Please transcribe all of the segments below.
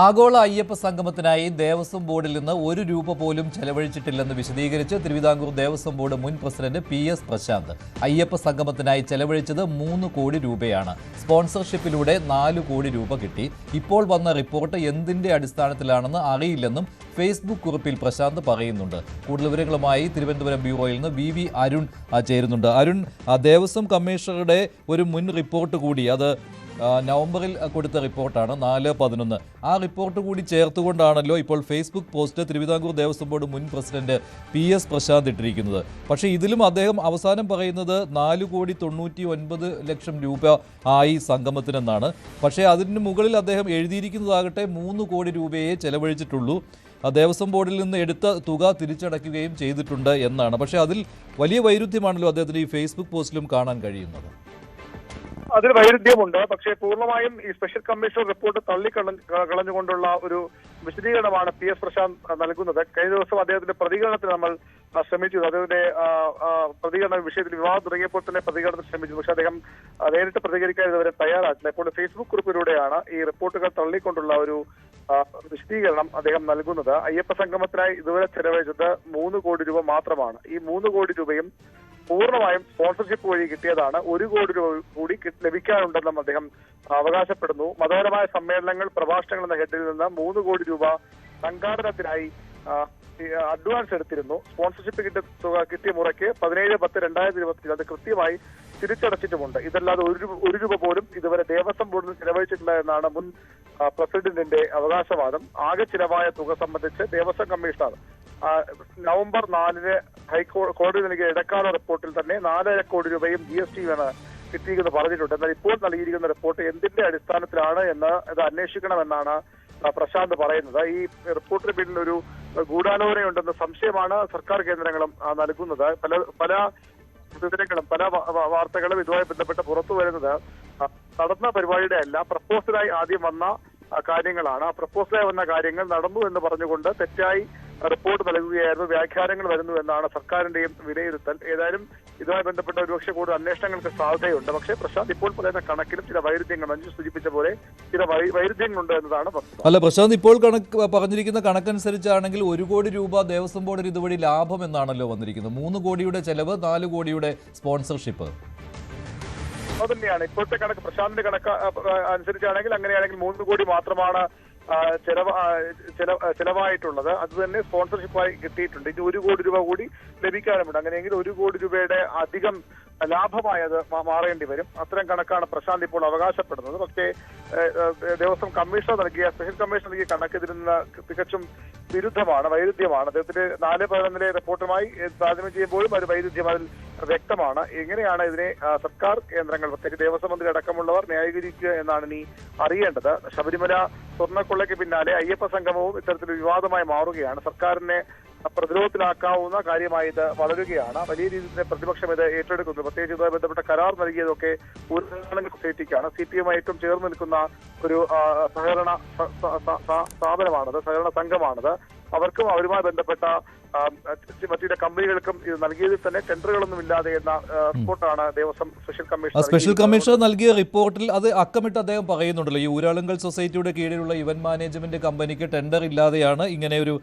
ആഗോള അയ്യപ്പ സംഗമത്തിനായി ദേവസ്വം ബോർഡിൽ നിന്ന് ₹1 പോലും ചെലവഴിച്ചിട്ടില്ലെന്ന് വിശദീകരിച്ച് തിരുവിതാംകൂർ ദേവസ്വം ബോർഡ് മുൻ പ്രസിഡന്റ് PS പ്രശാന്ത്. അയ്യപ്പ സംഗമത്തിനായി ചെലവഴിച്ചത് ₹3 കോടി. സ്പോൺസർഷിപ്പിലൂടെ ₹4 കോടി കിട്ടി. ഇപ്പോൾ വന്ന റിപ്പോർട്ട് എന്തിന്റെ അടിസ്ഥാനത്തിലാണെന്ന് അറിയില്ലെന്നും ഫേസ്ബുക്ക് കുറിപ്പിൽ പ്രശാന്ത് പറയുന്നുണ്ട്. കൂടുതൽ വിവരങ്ങളുമായി തിരുവനന്തപുരം ബ്യൂറോയിൽ നിന്ന് VV അരുൺ ചേരുന്നുണ്ട്. അരുൺ, ദേവസ്വം കമ്മീഷണറുടെ ഒരു മുൻ റിപ്പോർട്ട് കൂടി, അത് നവംബറിൽ കൊടുത്ത റിപ്പോർട്ടാണ് 4/11. ആ റിപ്പോർട്ട് കൂടി ചേർത്തുകൊണ്ടാണല്ലോ ഇപ്പോൾ Facebook post Thiruvithamkoor Devaswom board മുൻ പ്രസിഡന്റ് PS പ്രശാന്ത് ഇട്ടിരിക്കുന്നത്. പക്ഷേ ഇതിലും അദ്ദേഹം അവസാനം പറയുന്നത് ₹4,99,00,000 ആയി സംഗമത്തിനെന്നാണ്. പക്ഷേ അതിന് മുകളിൽ അദ്ദേഹം എഴുതിയിരിക്കുന്നതാകട്ടെ ₹3 കോടി ചെലവഴിച്ചിട്ടുള്ളൂ, ദേവസ്വം ബോർഡിൽ നിന്ന് എടുത്ത തുക തിരിച്ചടയ്ക്കുകയും ചെയ്തിട്ടുണ്ട് എന്നാണ്. പക്ഷേ അതിൽ വലിയ വൈരുദ്ധ്യമാണല്ലോ അദ്ദേഹത്തിന് ഈ ഫേസ്ബുക്ക് പോസ്റ്റിലും കാണാൻ കഴിയുന്നത്. അതിൽ വൈരുദ്ധ്യമുണ്ട്. പക്ഷേ പൂർണ്ണമായും ഈ സ്പെഷ്യൽ കമ്മീഷണർ റിപ്പോർട്ട് തള്ളിക്കളഞ്ഞുകൊണ്ടുള്ള ഒരു വിശദീകരണമാണ് PS പ്രശാന്ത് നൽകുന്നത്. കഴിഞ്ഞ ദിവസം അദ്ദേഹത്തിന്റെ പ്രതികരണത്തിന് നമ്മൾ ശ്രമിച്ചു. അദ്ദേഹത്തിന്റെ പ്രതികരണ വിഷയത്തിൽ വിവാദം തുടങ്ങിയപ്പോൾ തന്നെ പ്രതികരണത്തിന് ശ്രമിച്ചു. പക്ഷെ അദ്ദേഹം നേരിട്ട് പ്രതികരിക്കാൻ ഇതുവരെ തയ്യാറായിട്ടില്ല. ഇപ്പോൾ ഫേസ്ബുക്ക് കുറിപ്പിലൂടെയാണ് ഈ റിപ്പോർട്ടുകൾ തള്ളിക്കൊണ്ടുള്ള ഒരു വിശദീകരണം അദ്ദേഹം നൽകുന്നത്. അയ്യപ്പ സംഗമത്തിനായി ഇതുവരെ ചെലവഴിച്ചത് ₹3 കോടി മാത്രമാണ്. ഈ ₹3 കോടി പൂർണ്ണമായും സ്പോൺസർഷിപ്പ് വഴി കിട്ടിയതാണ്. ₹1 കോടി കൂടി ലഭിക്കാനുണ്ടെന്നും അദ്ദേഹം അവകാശപ്പെടുന്നു. മതപരമായ സമ്മേളനങ്ങൾ, പ്രഭാഷണങ്ങൾ എന്ന ഹെഡിൽ നിന്ന് ₹3 കോടി സംഘാടനത്തിനായി അഡ്വാൻസ് എടുത്തിരുന്നു. സ്പോൺസർഷിപ്പ് കിട്ടിയ മുറയ്ക്ക് 17/10/2020 അത് കൃത്യമായി തിരിച്ചടച്ചിട്ടുമുണ്ട്. ഇതല്ലാതെ ₹1 പോലും ഇതുവരെ ദേവസ്വം ബോർഡിൽ ചിലവഴിച്ചിട്ടില്ല എന്നാണ് മുൻ പ്രസിഡന്റിന്റെ അവകാശവാദം. ആകെ ചിലവായ തുക സംബന്ധിച്ച് ദേവസ്വം കമ്മീഷണർ നവംബർ 4 കോടതി നൽകിയ ഇടക്കാല റിപ്പോർട്ടിൽ തന്നെ ₹4.5 കോടി GST കിട്ടിയെന്ന് പറഞ്ഞിട്ടുണ്ട്. എന്നാൽ ഇപ്പോൾ നൽകിയിരിക്കുന്ന റിപ്പോർട്ട് എന്തിന്റെ അടിസ്ഥാനത്തിലാണ് എന്ന് ഇത് അന്വേഷിക്കണമെന്നാണ് പ്രശാന്ത് പറയുന്നത്. ഈ റിപ്പോർട്ടിന് പിന്നിൽ ഒരു ഗൂഢാലോചനയുണ്ടെന്ന സംശയമാണ് സർക്കാർ കേന്ദ്രങ്ങളും നൽകുന്നത്. പല വിവരങ്ങളും പല വാർത്തകളും ഇതുമായി ബന്ധപ്പെട്ട് പുറത്തു വരുന്നത് നടന്ന പരിപാടിയുടെ അല്ല, പ്രപ്പോസലായി ആദ്യം വന്ന കാര്യങ്ങളാണ്. ആ പ്രപ്പോസലായി വന്ന കാര്യങ്ങൾ നടന്നു എന്ന് പറഞ്ഞുകൊണ്ട് തെറ്റായി റിപ്പോർട്ട് നൽകുകയായിരുന്നു, വ്യാഖ്യാനങ്ങൾ വരുന്നു എന്നാണ് സർക്കാരിന്റെയും വിലയിരുത്തൽ. ഏതായാലും ഇതുമായി ബന്ധപ്പെട്ട ഒരുപക്ഷെ കൂടുതൽ അന്വേഷണങ്ങൾക്ക് സാധ്യതയുണ്ട്. പക്ഷേ പ്രശാന്ത് ഇപ്പോൾ പറയുന്ന കണക്കിലും ചില വൈരുദ്ധ്യങ്ങൾ, മഞ്ജു സൂചിപ്പിച്ച പോലെ ചില വൈരുദ്ധ്യങ്ങളുണ്ട് എന്നതാണ് വസ്തുത. അല്ല പ്രശാന്ത്, ഇപ്പോൾ പറഞ്ഞിരിക്കുന്ന കണക്കനുസരിച്ചാണെങ്കിൽ ₹1 കോടി ദേവസ്വം ബോർഡിന് ഇതുവഴി ലാഭം എന്നാണല്ലോ വന്നിരിക്കുന്നത്. ₹3 കോടിയുടെ ചെലവ്, ₹4 കോടിയുടെ സ്പോൺസർഷിപ്പ്. അതുതന്നെയാണ് ഇപ്പോഴത്തെ കണക്ക്. പ്രശാന്തിന്റെ കണക്ക് അനുസരിച്ചാണെങ്കിൽ അങ്ങനെയാണെങ്കിൽ ₹3 കോടി മാത്രമാണ് ചെലവായിട്ടുള്ളത്. അത് തന്നെ സ്പോൺസർഷിപ്പായി കിട്ടിയിട്ടുണ്ട്. ഇനി ₹1 കോടി കൂടി ലഭിക്കാനുമുണ്ട്. അങ്ങനെയെങ്കിൽ ₹1 കോടി അധികം ലാഭമായി അത് മാറേണ്ടി വരും. അത്തരം കണക്കാണ് പ്രശാന്ത് ഇപ്പോൾ അവകാശപ്പെടുന്നത്. പക്ഷേ ദേവസ്വം കമ്മീഷണർ സ്പെഷ്യൽ കമ്മീഷണർ നൽകിയ കണക്ക് ഇതിൽ നിന്ന് തികച്ചും വിരുദ്ധമാണ്, വൈരുദ്ധ്യമാണ്. അദ്ദേഹത്തിന് 4/11 റിപ്പോർട്ടുമായി താരതമ്യം ചെയ്യുമ്പോഴും ഒരു വൈരുദ്ധ്യം അതിൽ വ്യക്തമാണ്. എങ്ങനെയാണ് ഇതിനെ സർക്കാർ കേന്ദ്രങ്ങൾ, പ്രത്യേകിച്ച് ദേവസ്വം മന്ത്രി അടക്കമുള്ളവർ ന്യായീകരിക്കുക എന്നാണ് ഇനി അറിയേണ്ടത്. ശബരിമല സ്വർണ്ണക്കൊള്ളയ്ക്ക് പിന്നാലെ അയ്യപ്പ സംഗമവും ഇത്തരത്തിൽ വിവാദമായി മാറുകയാണ്. സർക്കാരിനെ പ്രതിരോധത്തിലാക്കാവുന്ന കാര്യമായി ഇത് വളരുകയാണ്. വലിയ രീതിയിൽ പ്രതിപക്ഷം ഇത് ഏറ്റെടുക്കുന്നു. പ്രത്യേകിച്ച് ഇതുമായി ബന്ധപ്പെട്ട കരാർ നൽകിയതൊക്കെ ഊർജ്ജ സൊസൈറ്റിക്കാണ്. CPM ഏറ്റവും ചേർന്ന് നിൽക്കുന്ന ഒരു സഹകരണ സ്ഥാപനമാണത്, സഹകരണ സംഘമാണത്. അവർക്കും അവരുമായി ബന്ധപ്പെട്ട മറ്റു കമ്പനികൾക്കും ഇത് നൽകിയതിൽ തന്നെ ടെൻഡറുകളൊന്നും ഇല്ലാതെ എന്ന റിപ്പോർട്ടാണ് ദേവസ്വം സ്പെഷ്യൽ കമ്മീഷണർ നൽകിയ റിപ്പോർട്ടിൽ. അത് അക്കമിട്ട് അദ്ദേഹം പറയുന്നുണ്ടല്ലോ, ഈ ഊരാളുങ്കൽ സൊസൈറ്റിയുടെ കീഴിലുള്ള ഇവന്റ് മാനേജ്മെന്റ് കമ്പനിക്ക് ടെൻഡർ ഇല്ലാതെയാണ് ഇങ്ങനെ ഒരു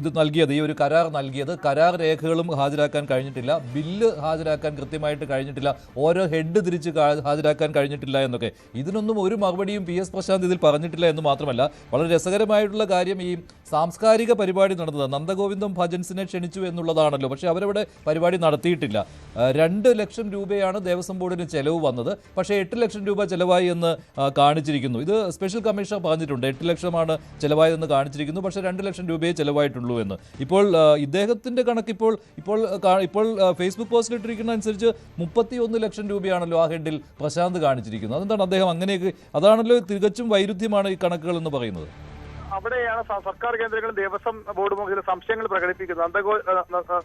ഇത് നൽകിയത്, ഈ ഒരു കരാർ നൽകിയത്. കരാർ രേഖകളും ഹാജരാക്കാൻ കഴിഞ്ഞിട്ടില്ല, ബില്ല് ഹാജരാക്കാൻ കൃത്യമായിട്ട് കഴിഞ്ഞിട്ടില്ല, ഓരോ ഹെഡ് തിരിച്ച് ഹാജരാക്കാൻ കഴിഞ്ഞിട്ടില്ല എന്നൊക്കെ. ഇതിനൊന്നും ഒരു മറുപടിയും PS പ്രശാന്ത് ഇതിൽ പറഞ്ഞിട്ടില്ല എന്ന് മാത്രമല്ല, വളരെ രസകരമായിട്ടുള്ള കാര്യം, ഈ സാംസ്കാരിക പരിപാടി നടന്നത് നന്ദഗോവിന്ദം ഭജൻസിനെ ക്ഷണിച്ചു എന്നുള്ളതാണല്ലോ. പക്ഷേ അവരവിടെ പരിപാടി നടത്തിയിട്ടില്ല. ₹2 ലക്ഷം ദേവസ്വം ബോർഡിന് ചെലവ് വന്നത്. പക്ഷേ ₹8 ലക്ഷം ചെലവായി എന്ന് കാണിച്ചിരിക്കുന്നു. ഇത് സ്പെഷ്യൽ കമ്മീഷണർ പറഞ്ഞിട്ടുണ്ട്, 8 ലക്ഷമാണ് ചെലവായതെന്ന് കാണിച്ചിരിക്കുന്നു. പക്ഷേ ₹2 ലക്ഷം ചെലവായിട്ടുള്ളൂ എന്ന്. ഇപ്പോൾ ഇദ്ദേഹത്തിന്റെ കണക്ക് ഇപ്പോൾ ഫേസ്ബുക്ക് പോസ്റ്റിൽ ഇട്ടിരിക്കുന്ന അനുസരിച്ച് ₹31 ലക്ഷം ആ ഹെഡിൽ പ്രശാന്ത് കാണിച്ചിരിക്കുന്നത്. അതെന്താണ് അദ്ദേഹം അങ്ങനെയൊക്കെ? അതാണല്ലോ തികച്ചും വൈരുദ്ധ്യമാണ് ഈ കണക്കുകൾ എന്ന് പറയുന്നത്. അവിടെയാണ് സർക്കാർ കേന്ദ്രങ്ങളും ദേവസ്വം ബോർഡും ചില സംശയങ്ങൾ പ്രകടിപ്പിക്കുന്നത്.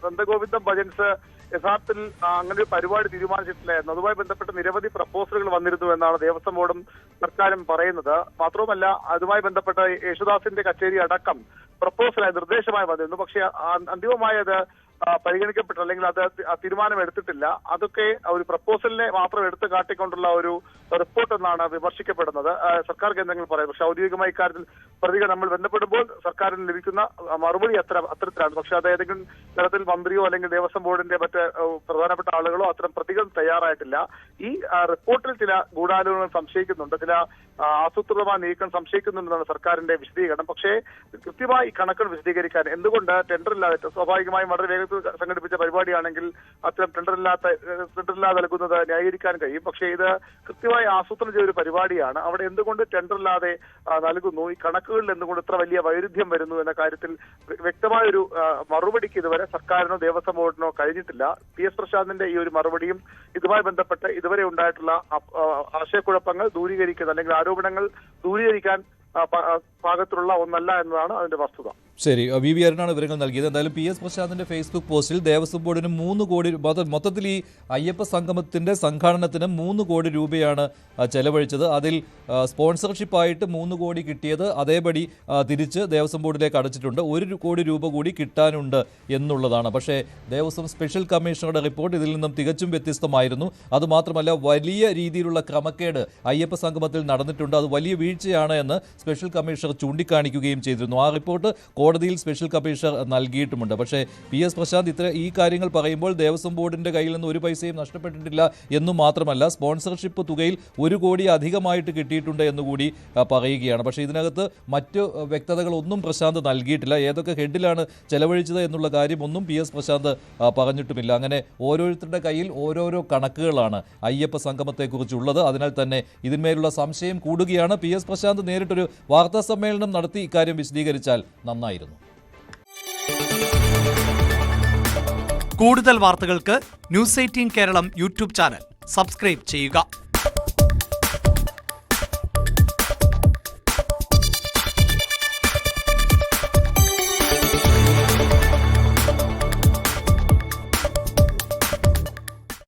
നന്ദഗോവിന്ദം ഭജൻസ് യഥാർത്ഥത്തിൽ അങ്ങനെ ഒരു പരിപാടി തീരുമാനിച്ചിട്ടില്ലായിരുന്നു. അതുമായി ബന്ധപ്പെട്ട് നിരവധി പ്രപ്പോസലുകൾ വന്നിരുന്നു എന്നാണ് ദേവസ്വം ബോർഡും സർക്കാരും പറയുന്നത്. മാത്രവുമല്ല, അതുമായി ബന്ധപ്പെട്ട യേശുദാസിന്റെ കച്ചേരി അടക്കം പ്രപ്പോസലായി നിർദ്ദേശമായി വന്നിരുന്നു. പക്ഷേ അന്തിമമായി അത് പരിഗണിക്കപ്പെട്ട അല്ലെങ്കിൽ അത് തീരുമാനം എടുത്തിട്ടില്ല. അതൊക്കെ ഒരു പ്രപ്പോസലിനെ മാത്രം എടുത്തു കാട്ടിക്കൊണ്ടുള്ള ഒരു റിപ്പോർട്ട് എന്നാണ് വിമർശിക്കപ്പെടുന്നത് സർക്കാർ കേന്ദ്രങ്ങൾ പറയുന്നത്. പക്ഷെ ഔദ്യോഗികമായി ഇക്കാര്യത്തിൽ പ്രതികൾ നമ്മൾ ബന്ധപ്പെടുമ്പോൾ സർക്കാരിന് ലഭിക്കുന്ന മറുപടി അത്തരത്തിലാണ്. പക്ഷെ അത് ഏതെങ്കിലും തരത്തിൽ മന്ത്രിയോ അല്ലെങ്കിൽ ദേവസ്വം ബോർഡിന്റെ മറ്റ് പ്രധാനപ്പെട്ട ആളുകളോ അത്തരം പ്രതികൾ തയ്യാറായിട്ടില്ല. ഈ റിപ്പോർട്ടിൽ ചില ഗൂഢാലോചനകൾ സംശയിക്കുന്നുണ്ട്, ചില ആസൂത്രിതമായ നീക്കം സംശയിക്കുന്നുണ്ടെന്നാണ് സർക്കാരിന്റെ വിശദീകരണം. പക്ഷേ കൃത്യമായി കണക്കുകൾ വിശദീകരിക്കാൻ എന്തുകൊണ്ട് ടെൻഡർ ഇല്ലാതെ, സ്വാഭാവികമായും വളരെ വേഗത്തിൽ സംഘടിപ്പിച്ച പരിപാടിയാണെങ്കിൽ അത്തരം ടെൻഡറില്ലാതെ നൽകുന്നത് ന്യായീകരിക്കാൻ കഴിയും. പക്ഷേ ഇത് കൃത്യമായി ആസൂത്രണം ചെയ്ത ഒരു പരിപാടിയാണ്. അവിടെ എന്തുകൊണ്ട് ടെൻഡറില്ലാതെ നൽകുന്നു, ഈ കണക്കുകളിൽ എന്തുകൊണ്ട് ഇത്ര വലിയ വൈരുദ്ധ്യം വരുന്നു എന്ന കാര്യത്തിൽ വ്യക്തമായൊരു മറുപടിക്ക് ഇതുവരെ സർക്കാരിനോ ദേവസ്വം ബോർഡിനോ കഴിഞ്ഞിട്ടില്ല. PS പ്രശാന്തിന്റെ ഈ ഒരു മറുപടിയും ഇതുമായി ബന്ധപ്പെട്ട് ഇതുവരെ ഉണ്ടായിട്ടുള്ള ആശയക്കുഴപ്പങ്ങൾ ദൂരീകരിക്കുന്ന അല്ലെങ്കിൽ ആരോപണങ്ങൾ ദൂരീകരിക്കാൻ പാകത്തിലുള്ള ഒന്നല്ല എന്നതാണ് അതിന്റെ വസ്തുത. ശരി, VV അരുണാണ് വിവരങ്ങൾ നൽകിയത്. എന്തായാലും PS പ്രശാന്തിന്റെ ഫേസ്ബുക്ക് പോസ്റ്റിൽ ദേവസ്വം ബോർഡിന് 3 കോടി മൊത്തത്തിൽ ഈ അയ്യപ്പ സംഗമത്തിന്റെ സംഘാടനത്തിന് 3 കോടി രൂപയാണ് ചെലവഴിച്ചത്. അതിൽ സ്പോൺസർഷിപ്പായിട്ട് 3 കോടി കിട്ടിയത് അതേപടി തിരിച്ച് ദേവസ്വം ബോർഡിലേക്ക് അടച്ചിട്ടുണ്ട്. 1 കോടി രൂപ കൂടി കിട്ടാനുണ്ട് എന്നുള്ളതാണ്. പക്ഷേ ദേവസ്വം സ്പെഷ്യൽ കമ്മീഷണറുടെ റിപ്പോർട്ട് ഇതിൽ നിന്നും തികച്ചും വ്യത്യസ്തമായിരുന്നു. അതുമാത്രമല്ല, വലിയ രീതിയിലുള്ള ക്രമക്കേട് അയ്യപ്പ സംഗമത്തിൽ നടന്നിട്ടുണ്ട്, അത് വലിയ വീഴ്ചയാണ് എന്ന് സ്പെഷ്യൽ കമ്മീഷണർ ചൂണ്ടിക്കാണിക്കുകയും ചെയ്തിരുന്നു. ആ റിപ്പോർട്ട് കോടതിയിൽ സ്പെഷ്യൽ കമ്മീഷണർ നൽകിയിട്ടുമുണ്ട്. പക്ഷേ PS പ്രശാന്ത് ഈ കാര്യങ്ങൾ പറയുമ്പോൾ ദേവസ്വം ബോർഡിന്റെ കയ്യിൽ നിന്ന് 1 പൈസയും നഷ്ടപ്പെട്ടിട്ടില്ല എന്നു മാത്രമല്ല, സ്പോൺസർഷിപ്പ് തുകയിൽ 1 കോടി അധികമായിട്ട് കിട്ടിയിട്ടുണ്ട് എന്നുകൂടി പറയുകയാണ്. പക്ഷേ ഇതിനകത്ത് മറ്റ് വ്യക്തതകളൊന്നും പ്രശാന്ത് നൽകിയിട്ടില്ല. ഏതൊക്കെ ഹെഡിലാണ് ചെലവഴിച്ചത് എന്നുള്ള കാര്യമൊന്നും PS പ്രശാന്ത് പറഞ്ഞിട്ടുമില്ല. അങ്ങനെ ഓരോരുത്തരുടെ കയ്യിൽ ഓരോരോ കണക്കുകളാണ് അയ്യപ്പ സംഗമത്തെക്കുറിച്ചുള്ളത്. അതിനാൽ തന്നെ ഇതിന്മേലുള്ള സംശയം കൂടുകയാണ്. PS പ്രശാന്ത് നേരിട്ടൊരു വാർത്താ സമ്മേളനം നടത്തി ഇക്കാര്യം വിശദീകരിച്ചാൽ നന്നായിരുന്നു. കൂടുതൽ വാർത്തകൾക്ക് News 18 Keralam YouTube channel subscribe ചെയ്യുക.